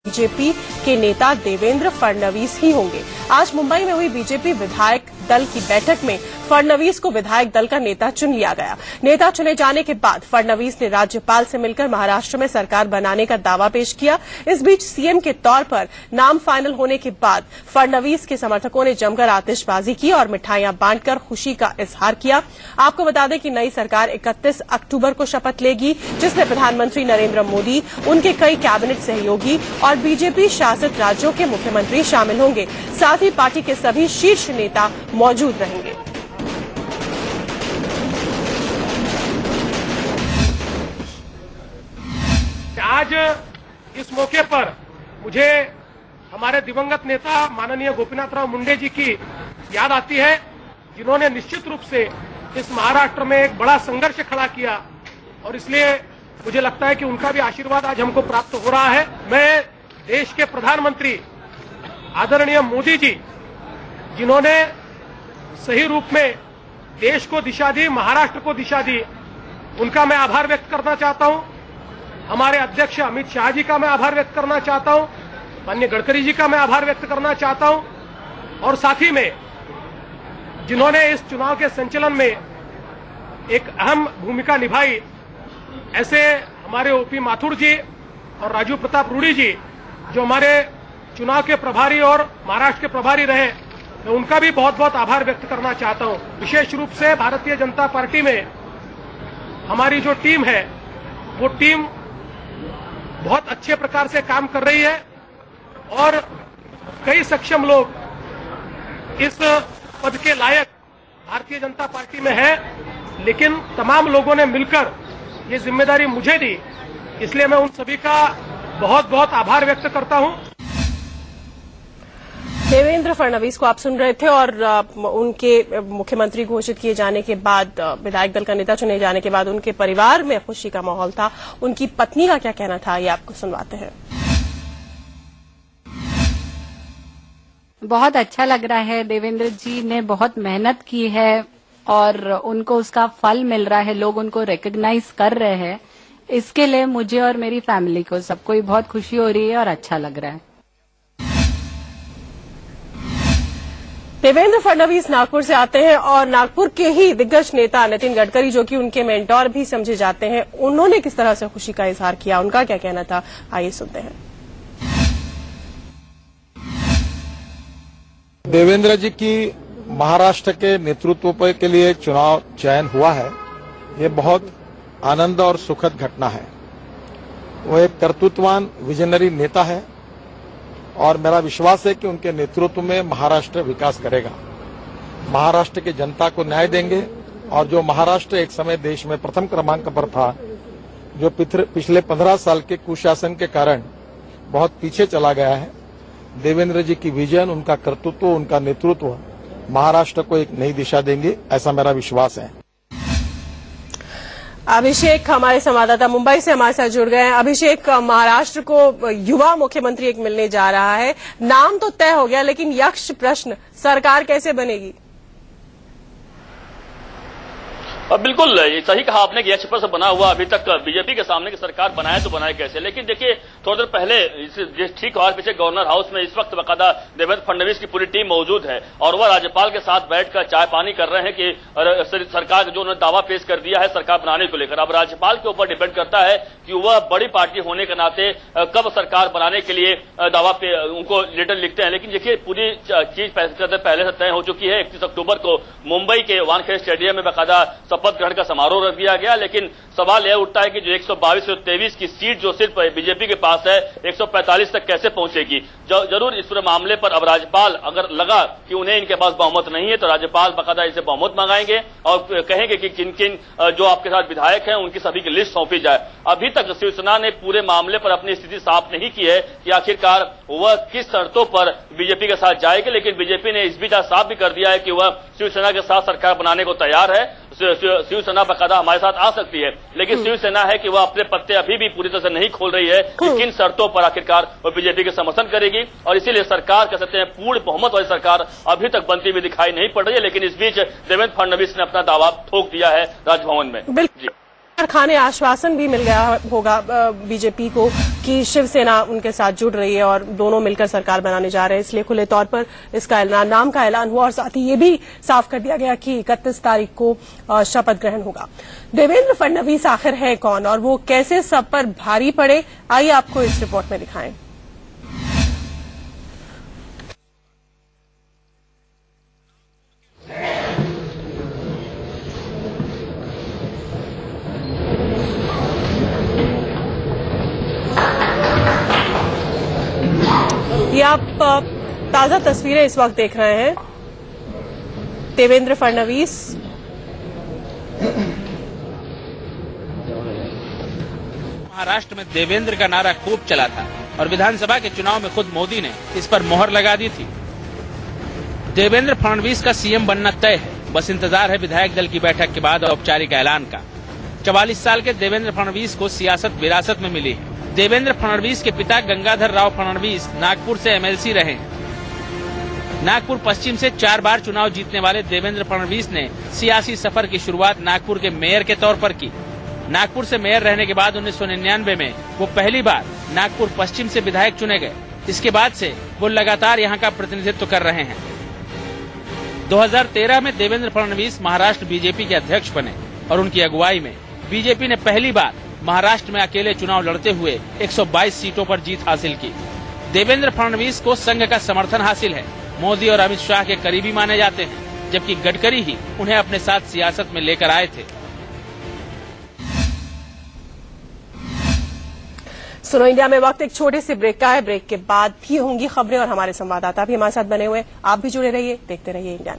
BJP के नेता देवेंद्र फडणवीस ही होंगे। आज मुंबई में हुई बीजेपी विधायक दल की बैठक में फडणवीस को विधायक दल का नेता चुन लिया गया। नेता चुने जाने के बाद फडणवीस ने राज्यपाल से मिलकर महाराष्ट्र में सरकार बनाने का दावा पेश किया। इस बीच सीएम के तौर पर नाम फाइनल होने के बाद फडणवीस के समर्थकों ने जमकर आतिशबाजी की और मिठाइयां बांटकर खुशी का इजहार किया। आपको बता दें कि नई सरकार 31 अक्टूबर को शपथ लेगी, जिसमें प्रधानमंत्री नरेंद्र मोदी, उनके कई कैबिनेट सहयोगी और बीजेपी शासित राज्यों के मुख्यमंत्री शामिल होंगे। साथ ही पार्टी के सभी शीर्ष नेता मौजूद रहेंगे। आज इस मौके पर मुझे हमारे दिवंगत नेता माननीय गोपीनाथ मुंडे जी की याद आती है, जिन्होंने निश्चित रूप से इस महाराष्ट्र में एक बड़ा संघर्ष खड़ा किया और इसलिए मुझे लगता है कि उनका भी आशीर्वाद आज हमको प्राप्त हो रहा है। मैं देश के प्रधानमंत्री आदरणीय मोदी जी, जिन्होंने सही रूप में देश को दिशा दी, महाराष्ट्र को दिशा दी, उनका मैं आभार व्यक्त करना चाहता हूं। हमारे अध्यक्ष अमित शाह जी का मैं आभार व्यक्त करना चाहता हूं, माननीय गडकरी जी का मैं आभार व्यक्त करना चाहता हूं और साथ ही में जिन्होंने इस चुनाव के संचालन में एक अहम भूमिका निभाई, ऐसे हमारे ओपी माथुर जी और राजू प्रताप रूडी जी, जो हमारे चुनाव के प्रभारी और महाराष्ट्र के प्रभारी रहे, मैं उनका भी बहुत बहुत आभार व्यक्त करना चाहता हूं। विशेष रूप से भारतीय जनता पार्टी में हमारी जो टीम है, वो टीम बहुत अच्छे प्रकार से काम कर रही है और कई सक्षम लोग इस पद के लायक भारतीय जनता पार्टी में है, लेकिन तमाम लोगों ने मिलकर ये जिम्मेदारी मुझे दी, इसलिए मैं उन सभी का बहुत बहुत आभार व्यक्त करता हूं। देवेंद्र फडणवीस को आप सुन रहे थे और उनके मुख्यमंत्री घोषित किए जाने के बाद, विधायक दल का नेता चुने जाने के बाद उनके परिवार में खुशी का माहौल था। उनकी पत्नी का क्या कहना था, ये आपको सुनवाते हैं। बहुत अच्छा लग रहा है। देवेंद्र जी ने बहुत मेहनत की है और उनको उसका फल मिल रहा है, लोग उनको रिकॉग्नाइज कर रहे हैं। इसके लिए मुझे और मेरी फैमिली को, सबको बहुत खुशी हो रही है और अच्छा लग रहा है। देवेंद्र फडणवीस नागपुर से आते हैं और नागपुर के ही दिग्गज नेता नितिन गडकरी, जो कि उनके मेंटोर भी समझे जाते हैं, उन्होंने किस तरह से खुशी का इजहार किया, उनका क्या कहना था, आइए सुनते हैं। देवेंद्र जी की महाराष्ट्र के नेतृत्व के लिए चुनाव चयन हुआ है, ये बहुत आनंद और सुखद घटना है। वो एक कर्तृत्ववान विजनरी नेता है और मेरा विश्वास है कि उनके नेतृत्व में महाराष्ट्र विकास करेगा। महाराष्ट्र की जनता को न्याय देंगे और जो महाराष्ट्र एक समय देश में प्रथम क्रमांक पर था, जो पिछले 15 साल के कुशासन के कारण बहुत पीछे चला गया है, देवेंद्र जी की विजन, उनका कर्तृत्व, उनका नेतृत्व महाराष्ट्र को एक नई दिशा देंगे, ऐसा मेरा विश्वास है। अभिषेक हमारे संवाददाता मुंबई से हमारे साथ जुड़ गए हैं। अभिषेक, महाराष्ट्र को युवा मुख्यमंत्री एक मिलने जा रहा है, नाम तो तय हो गया, लेकिन यक्ष प्रश्न, सरकार कैसे बनेगी? बिल्कुल सही कहा आपने कि यक्ष प्रश्न बना हुआ अभी तक बीजेपी के सामने की सरकार बनाए तो बनाए कैसे। लेकिन देखिए, थोड़ी देर पहले ठीक और पीछे गवर्नर हाउस में इस वक्त बकायदा देवेंद्र फडणवीस की पूरी टीम मौजूद है और वह राज्यपाल के साथ बैठकर चाय पानी कर रहे हैं कि सरकार जो उन्होंने दावा पेश कर दिया है सरकार बनाने को लेकर, अब राज्यपाल के ऊपर डिपेंड करता है कि वह बड़ी पार्टी होने के नाते कब सरकार बनाने के लिए दावा पे उनको लेटर लिखते हैं। लेकिन देखिए, पूरी चीज पहले से तय हो चुकी है। 31 अक्टूबर को मुंबई के वानखेड़े स्टेडियम में बकायदा शपथ ग्रहण का समारोह रख दिया गया। लेकिन सवाल यह उठता है कि जो 122 से 23 की सीट जो सिर्फ बीजेपी के पास है, 145 तक कैसे पहुंचेगी। जरूर इस पूरे मामले पर अब राज्यपाल, अगर लगा कि उन्हें इनके पास बहुमत नहीं है, तो राज्यपाल बकायदा इसे बहुमत मंगाएंगे और कहेंगे कि किन किन जो आपके साथ विधायक हैं उनकी सभी की लिस्ट सौंपी जाए। अभी तक शिवसेना ने पूरे मामले पर अपनी स्थिति साफ नहीं की है कि आखिरकार वह किस शर्तों पर बीजेपी के साथ जाएगी। लेकिन बीजेपी ने इस बीच साफ भी कर दिया है कि वह शिवसेना के साथ सरकार बनाने को तैयार है। शिवसेना बकायदा हमारे साथ आ सकती है, लेकिन शिवसेना है कि वह अपने पत्ते अभी भी पूरी तरह से नहीं खोल रही है कि किन शर्तों पर आखिरकार वह बीजेपी के समर्थन करेगी। और इसीलिए सरकार कह सकते हैं पूर्ण बहुमत वाली सरकार अभी तक बनती हुई दिखाई नहीं पड़ रही है। लेकिन इस बीच देवेंद्र फडणवीस ने अपना दावा ठोक दिया है राजभवन में। खाने आश्वासन भी मिल गया होगा बीजेपी को। कि शिवसेना उनके साथ जुड़ रही है और दोनों मिलकर सरकार बनाने जा रहे हैं, इसलिए खुले तौर पर इसका नाम का ऐलान हुआ और साथ ही ये भी साफ कर दिया गया कि 31 तारीख को शपथ ग्रहण होगा। देवेंद्र फडणवीस आखिर है कौन और वो कैसे सब पर भारी पड़े, आइए आपको इस रिपोर्ट में दिखाएं। ये आप ताजा तस्वीरें इस वक्त देख रहे हैं। देवेंद्र फडणवीस महाराष्ट्र में देवेंद्र का नारा खूब चला था और विधानसभा के चुनाव में खुद मोदी ने इस पर मोहर लगा दी थी। देवेंद्र फडणवीस का सीएम बनना तय है, बस इंतजार है विधायक दल की बैठक के बाद औपचारिक ऐलान का। 44 साल के देवेंद्र फडणवीस को सियासत विरासत में मिली है। देवेंद्र फडणवीस के पिता गंगाधर राव फडणवीस नागपुर से एमएलसी रहे हैं। नागपुर पश्चिम से 4 बार चुनाव जीतने वाले देवेंद्र फडणवीस ने सियासी सफर की शुरुआत नागपुर के मेयर के तौर पर की। नागपुर से मेयर रहने के बाद 1999 में वो पहली बार नागपुर पश्चिम से विधायक चुने गए। इसके बाद से वो लगातार यहाँ का प्रतिनिधित्व कर रहे हैं। 2013 में देवेंद्र फडणवीस महाराष्ट्र बीजेपी के अध्यक्ष बने और उनकी अगुवाई में बीजेपी ने पहली बार महाराष्ट्र में अकेले चुनाव लड़ते हुए 122 सीटों पर जीत हासिल की। देवेंद्र फडणवीस को संघ का समर्थन हासिल है। मोदी और अमित शाह के करीबी माने जाते हैं, जबकि गडकरी ही उन्हें अपने साथ सियासत में लेकर आए थे। सुनो इंडिया में वक्त एक छोटे से ब्रेक का है। ब्रेक के बाद भी होंगी खबरें और हमारे संवाददाता भी हमारे साथ बने हुए। आप भी जुड़े रहिए, देखते रहिए इंडिया।